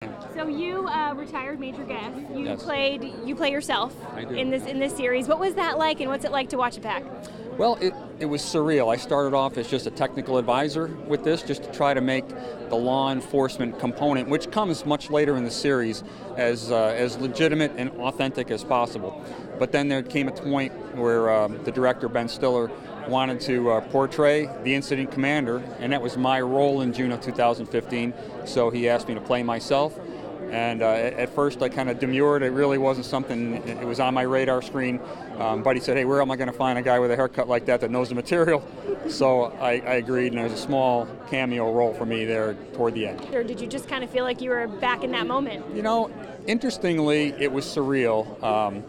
So you retired Major Guest. You Yes. you play yourself I do. in this series. What was that like, and what's it like to watch it back? Well, it was surreal. I started off as just a technical advisor with this, just to try to make the law enforcement component, which comes much later in the series, as legitimate and authentic as possible. But then there came a point where the director, Ben Stiller, wanted to portray the incident commander, and that was my role in June of 2015. So he asked me to play myself. And at first I kind of demurred. It really wasn't something, it was on my radar screen. But he said, hey, where am I going to find a guy with a haircut like that knows the material? So I agreed, and there was a small cameo role for me there toward the end. Or did you just kind of feel like you were back in that moment? You know, interestingly, it was surreal.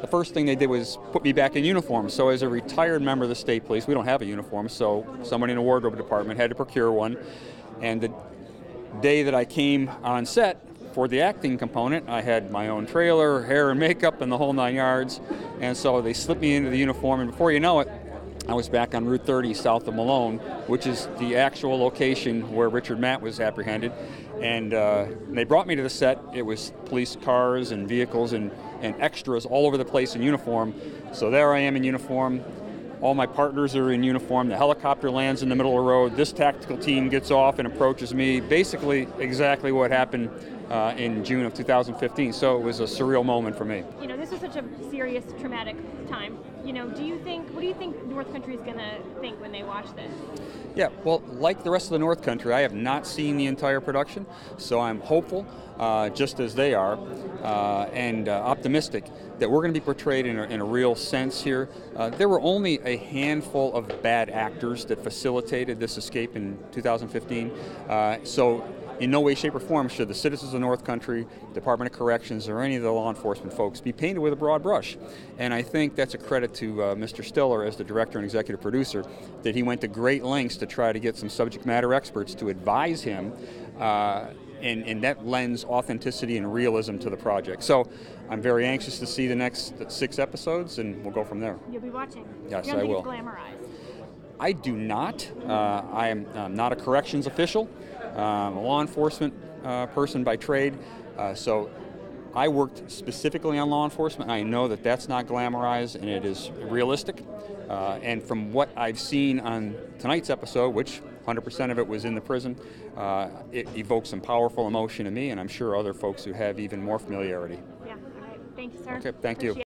The first thing they did was put me back in uniform. So as a retired member of the state police, we don't have a uniform, so somebody in the wardrobe department had to procure one. And the day that I came on set for the acting component, I had my own trailer, hair and makeup, and the whole 9 yards. And so they slipped me into the uniform, and before you know it, I was back on Route 30 south of Malone, which is the actual location where Richard Matt was apprehended. And they brought me to the set. It was police cars and vehicles and extras all over the place in uniform. So there I am in uniform. All my partners are in uniform. The helicopter lands in the middle of the road. This tactical team gets off and approaches me. Basically, exactly what happened in June of 2015. So it was a surreal moment for me. You know, this was such a serious, traumatic time. You know, what do you think North Country is going to think when they watch this? Yeah, well, like the rest of the North Country, I have not seen the entire production, so I'm hopeful, just as they are, and optimistic that we're going to be portrayed in a real sense here. There were only a handful of bad actors that facilitated this escape in 2015, so in no way, shape, or form should the citizens of North Country, Department of Corrections, or any of the law enforcement folks be painted with a broad brush. And I think that's a credit to Mr. Stiller as the director and executive producer, that he went to great lengths to try to get some subject matter experts to advise him, and that lends authenticity and realism to the project. So I'm very anxious to see the next 6 episodes, and we'll go from there. You'll be watching. Yes, you don't I think will. It's glamorized? I do not. I am not a corrections official. I'm a law enforcement person by trade, so I worked specifically on law enforcement. I know that that's not glamorized, and it is realistic. And from what I've seen on tonight's episode, which 100% of it was in the prison, it evokes some powerful emotion in me, and I'm sure other folks who have even more familiarity. Yeah. All right. Thank you, sir. Okay, thank you.